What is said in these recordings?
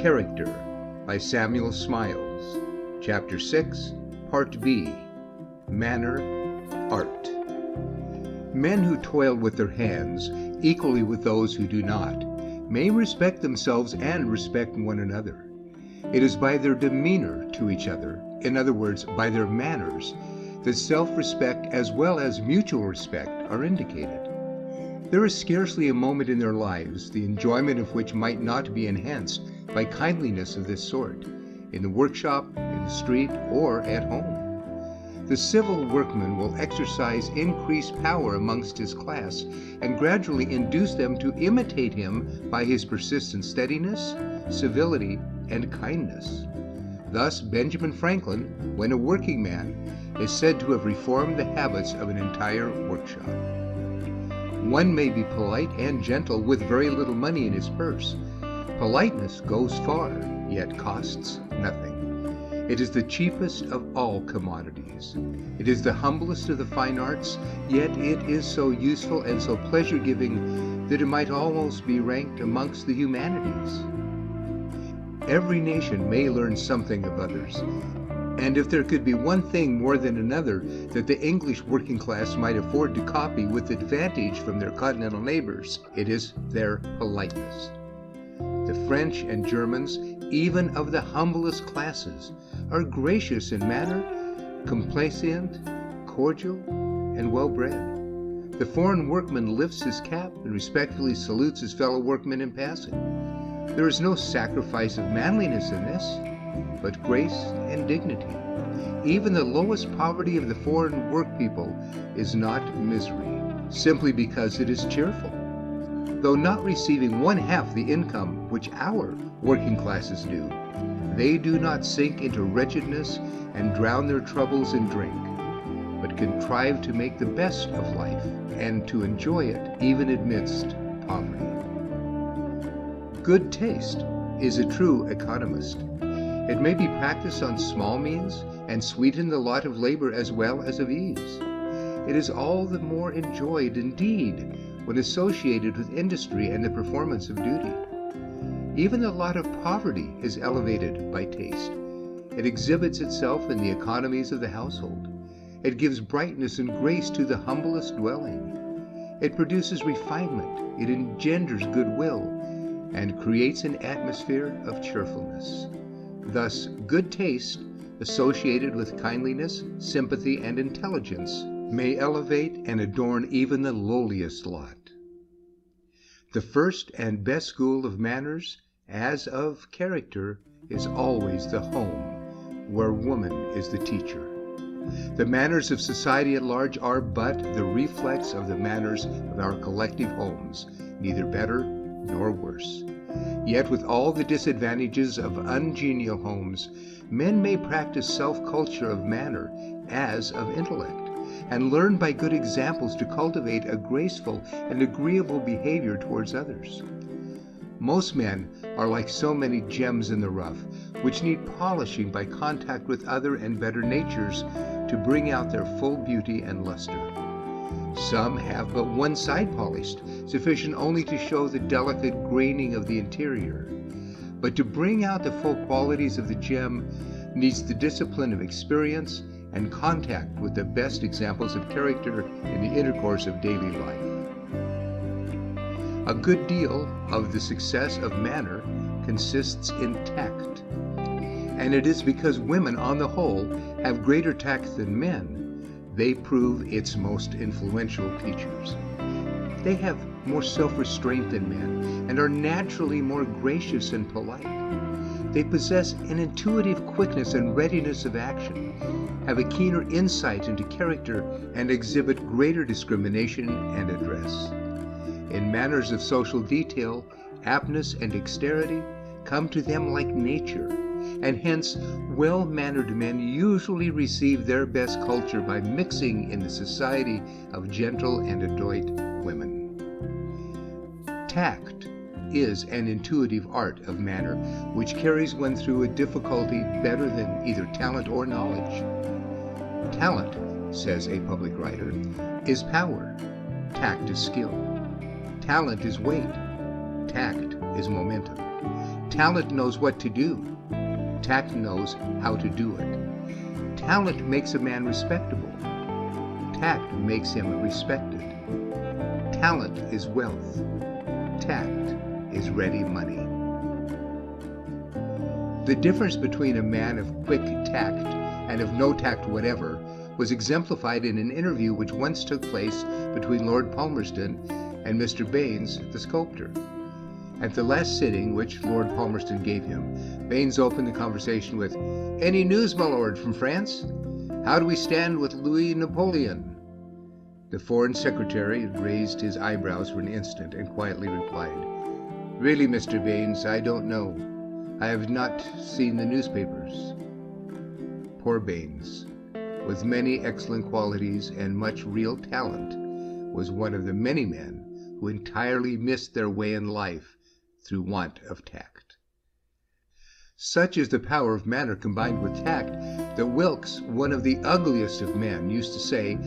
Character by Samuel Smiles, Chapter 6, Part B, Manner, Art. Men who toil with their hands, equally with those who do not, may respect themselves and respect one another. It is by their demeanor to each other, in other words, by their manners, that self-respect as well as mutual respect are indicated. There is scarcely a moment in their lives the enjoyment of which might not be enhanced by kindliness of this sort, in the workshop, in the street, or at home. The civil workman will exercise increased power amongst his class and gradually induce them to imitate him by his persistent steadiness, civility, and kindness. Thus, Benjamin Franklin, when a working man, is said to have reformed the habits of an entire workshop. One may be polite and gentle with very little money in his purse. Politeness goes far, yet costs nothing. It is the cheapest of all commodities. It is the humblest of the fine arts, yet it is so useful and so pleasure-giving that it might almost be ranked amongst the humanities. Every nation may learn something of others, and if there could be one thing more than another that the English working class might afford to copy with advantage from their continental neighbors, it is their politeness. The French and Germans, even of the humblest classes, are gracious in manner, complaisant, cordial, and well-bred. The foreign workman lifts his cap and respectfully salutes his fellow workmen in passing. There is no sacrifice of manliness in this, but grace and dignity. Even the lowest poverty of the foreign work people is not misery, simply because it is cheerful. Though not receiving one half the income which our working classes do, they do not sink into wretchedness and drown their troubles in drink, but contrive to make the best of life and to enjoy it even amidst poverty. Good taste is a true economist. It may be practiced on small means and sweeten the lot of labor as well as of ease. It is all the more enjoyed indeed when associated with industry and the performance of duty. Even the lot of poverty is elevated by taste. It exhibits itself in the economies of the household. It gives brightness and grace to the humblest dwelling. It produces refinement. It engenders goodwill and creates an atmosphere of cheerfulness. Thus, good taste, associated with kindliness, sympathy, and intelligence, may elevate and adorn even the lowliest lot. The first and best school of manners, as of character, is always the home, where woman is the teacher. The manners of society at large are but the reflex of the manners of our collective homes, neither better nor worse. Yet with all the disadvantages of ungenial homes, men may practice self-culture of manner as of intellect, and learn by good examples to cultivate a graceful and agreeable behavior towards others. Most men are like so many gems in the rough, which need polishing by contact with other and better natures to bring out their full beauty and luster. Some have but one side polished, sufficient only to show the delicate graining of the interior. But to bring out the full qualities of the gem needs the discipline of experience and contact with the best examples of character in the intercourse of daily life. A good deal of the success of manner consists in tact, and it is because women on the whole have greater tact than men they prove its most influential teachers. They have more self-restraint than men and are naturally more gracious and polite. They possess an intuitive quickness and readiness of action, have a keener insight into character, and exhibit greater discrimination and address. In matters of social detail, aptness and dexterity come to them like nature, and hence well-mannered men usually receive their best culture by mixing in the society of gentle and adroit women. Tact is an intuitive art of manner which carries one through a difficulty better than either talent or knowledge. Talent, says a public writer, is power. Tact is skill. Talent is weight. Tact is momentum. Talent knows what to do. Tact knows how to do it. Talent makes a man respectable. Tact makes him respected. Talent is wealth. Tact is ready money. The difference between a man of quick tact and of no tact whatever was exemplified in an interview which once took place between Lord Palmerston and Mr. Baines, the sculptor. At the last sitting which Lord Palmerston gave him, Baines opened the conversation with, "Any news, my lord, from France? How do we stand with Louis Napoleon?" The Foreign Secretary raised his eyebrows for an instant and quietly replied, "Really, Mr. Baines, I don't know. I have not seen the newspapers." Poor Baines, with many excellent qualities and much real talent, was one of the many men who entirely missed their way in life through want of tact. Such is the power of manner combined with tact that Wilkes, one of the ugliest of men, used to say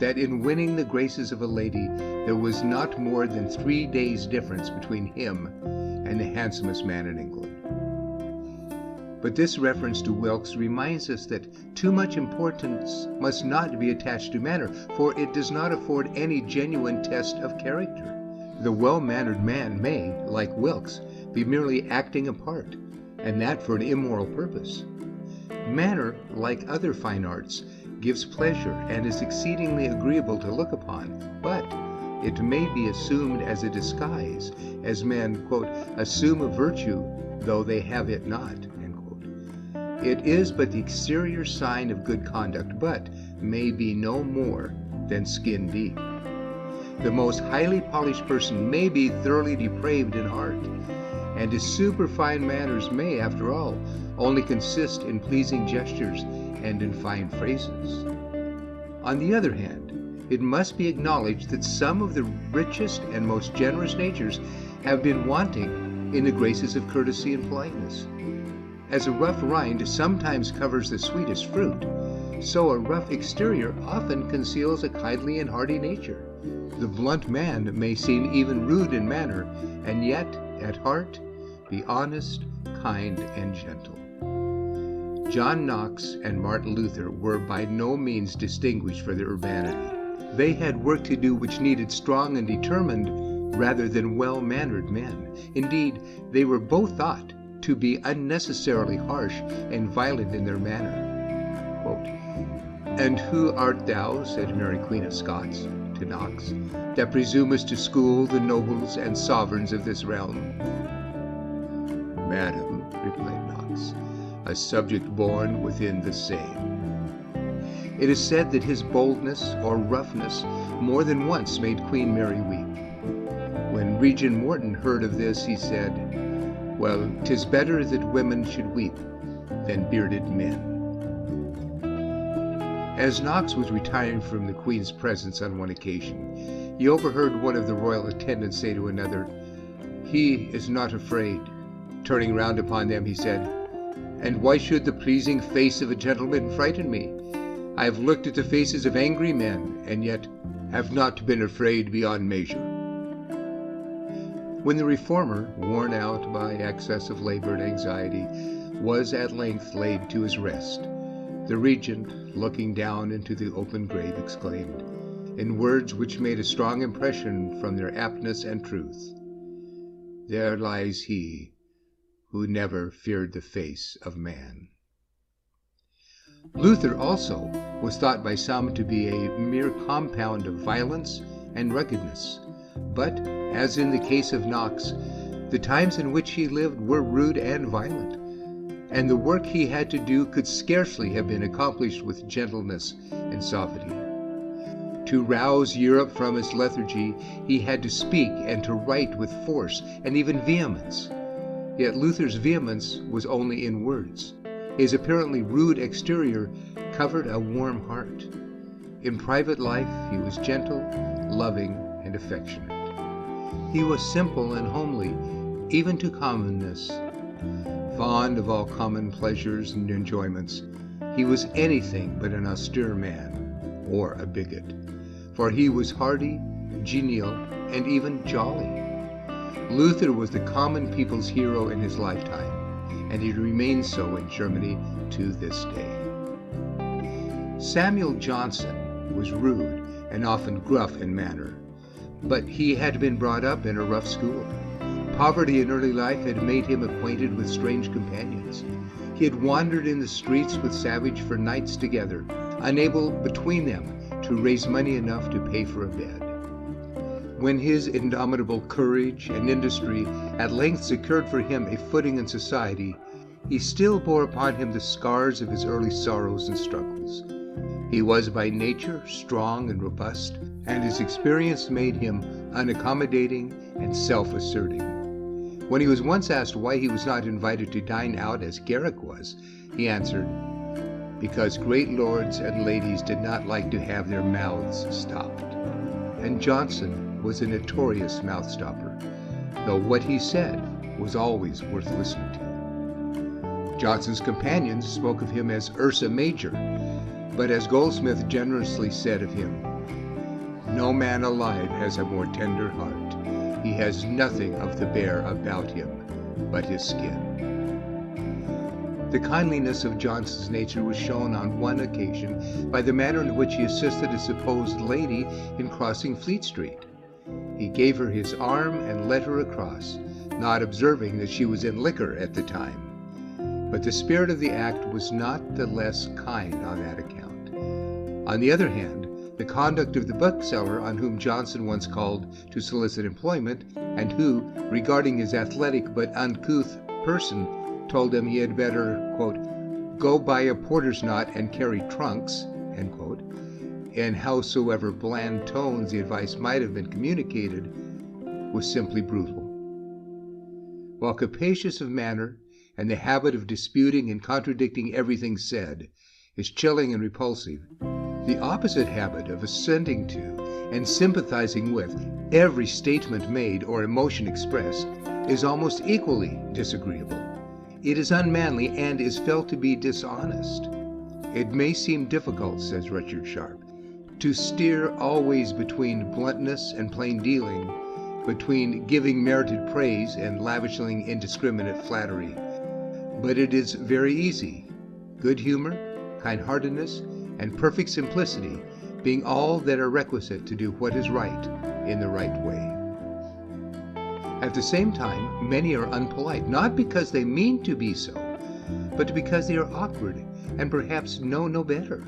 that in winning the graces of a lady there was not more than 3 days' difference between him and the handsomest man in England. But this reference to Wilkes reminds us that too much importance must not be attached to manner, for it does not afford any genuine test of character. The well-mannered man may, like Wilkes, be merely acting a part, and that for an immoral purpose. Manner, like other fine arts, gives pleasure and is exceedingly agreeable to look upon, but it may be assumed as a disguise, as men, quote, assume a virtue though they have it not, end quote. It is but the exterior sign of good conduct, but may be no more than skin deep. The most highly polished person may be thoroughly depraved in heart, and his superfine manners may, after all, only consist in pleasing gestures and in fine phrases. On the other hand, it must be acknowledged that some of the richest and most generous natures have been wanting in the graces of courtesy and politeness. As a rough rind sometimes covers the sweetest fruit, so a rough exterior often conceals a kindly and hearty nature. The blunt man may seem even rude in manner, and yet, at heart, be honest, kind, and gentle. John Knox and Martin Luther were by no means distinguished for their urbanity. They had work to do which needed strong and determined rather than well-mannered men. Indeed, they were both thought to be unnecessarily harsh and violent in their manner. Quote, "And who art thou," said Mary Queen of Scots to Knox, "that presumest to school the nobles and sovereigns of this realm?" "Madam," replied Knox, "a subject born within the same." It is said that his boldness or roughness more than once made Queen Mary weep. When Regent Morton heard of this, he said, "Well, 'tis better that women should weep than bearded men." As Knox was retiring from the Queen's presence on one occasion, he overheard one of the royal attendants say to another, "He is not afraid." Turning round upon them, he said, "And why should the pleasing face of a gentleman frighten me? I have looked at the faces of angry men, and yet have not been afraid beyond measure." When the reformer, worn out by excess of labor and anxiety, was at length laid to his rest, the regent, looking down into the open grave, exclaimed, in words which made a strong impression from their aptness and truth, "There lies he who never feared the face of man." Luther also was thought by some to be a mere compound of violence and ruggedness, but, as in the case of Knox, the times in which he lived were rude and violent, and the work he had to do could scarcely have been accomplished with gentleness and suavity. To rouse Europe from its lethargy, he had to speak and to write with force and even vehemence. Yet Luther's vehemence was only in words. His apparently rude exterior covered a warm heart. In private life, he was gentle, loving, and affectionate. He was simple and homely, even to commonness. Fond of all common pleasures and enjoyments, he was anything but an austere man or a bigot, for he was hearty, genial, and even jolly. Luther was the common people's hero in his lifetime, and he remains so in Germany to this day. Samuel Johnson was rude and often gruff in manner, but he had been brought up in a rough school. Poverty in early life had made him acquainted with strange companions. He had wandered in the streets with savages for nights together, unable between them to raise money enough to pay for a bed. When his indomitable courage and industry at length secured for him a footing in society, he still bore upon him the scars of his early sorrows and struggles. He was by nature strong and robust, and his experience made him unaccommodating and self-asserting. When he was once asked why he was not invited to dine out as Garrick was, he answered, "Because great lords and ladies did not like to have their mouths stopped." And Johnson was a notorious mouth-stopper, though what he said was always worth listening to. Johnson's companions spoke of him as Ursa Major, but as Goldsmith generously said of him, "No man alive has a more tender heart. He has nothing of the bear about him but his skin." The kindliness of Johnson's nature was shown on one occasion by the manner in which he assisted a supposed lady in crossing Fleet Street. He gave her his arm and led her across, not observing that she was in liquor at the time. But the spirit of the act was not the less kind on that account. On the other hand, the conduct of the bookseller on whom Johnson once called to solicit employment, and who, regarding his athletic but uncouth person, told him he had better, quote, "go buy a porter's knot and carry trunks," end quote, in howsoever bland tones the advice might have been communicated, was simply brutal. While capacious of manner, and the habit of disputing and contradicting everything said, is chilling and repulsive, the opposite habit of assenting to and sympathizing with every statement made or emotion expressed is almost equally disagreeable. It is unmanly and is felt to be dishonest. It may seem difficult, says Richard Sharp, to steer always between bluntness and plain dealing, between giving merited praise and lavishing indiscriminate flattery. But it is very easy, good humor, kind-heartedness, and perfect simplicity being all that are requisite to do what is right in the right way. At the same time, many are unpolite, not because they mean to be so, but because they are awkward and perhaps know no better.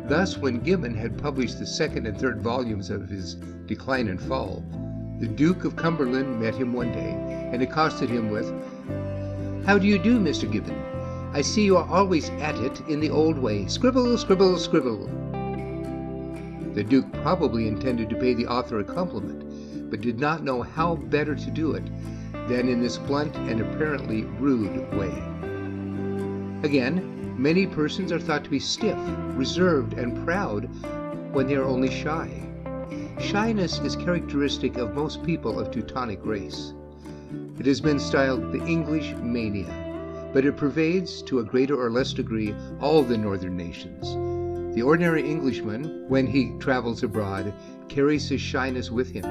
Thus, when Gibbon had published the second and third volumes of his Decline and Fall, the Duke of Cumberland met him one day and accosted him with, "How do you do, Mr. Gibbon? I see you are always at it in the old way. Scribble, scribble, scribble." The Duke probably intended to pay the author a compliment, but did not know how better to do it than in this blunt and apparently rude way. Again, many persons are thought to be stiff, reserved, and proud when they are only shy. Shyness is characteristic of most people of Teutonic race. It has been styled the English mania, but it pervades to a greater or less degree all the northern nations. The ordinary Englishman, when he travels abroad, carries his shyness with him.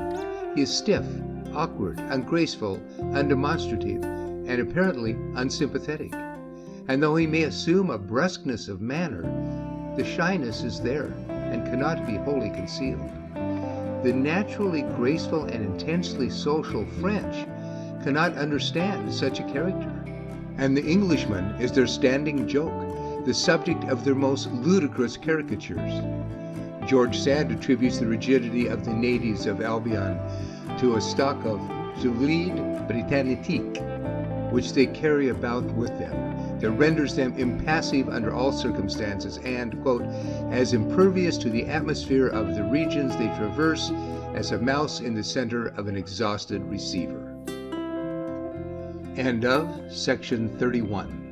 He is stiff, awkward, ungraceful, undemonstrative, and apparently unsympathetic. And though he may assume a brusqueness of manner, the shyness is there and cannot be wholly concealed. The naturally graceful and intensely social French cannot understand such a character, and the Englishman is their standing joke, the subject of their most ludicrous caricatures. George Sand attributes the rigidity of the natives of Albion to a stock of solide britannique, which they carry about with them, that renders them impassive under all circumstances and, quote, as impervious to the atmosphere of the regions they traverse as a mouse in the center of an exhausted receiver. End of section 31.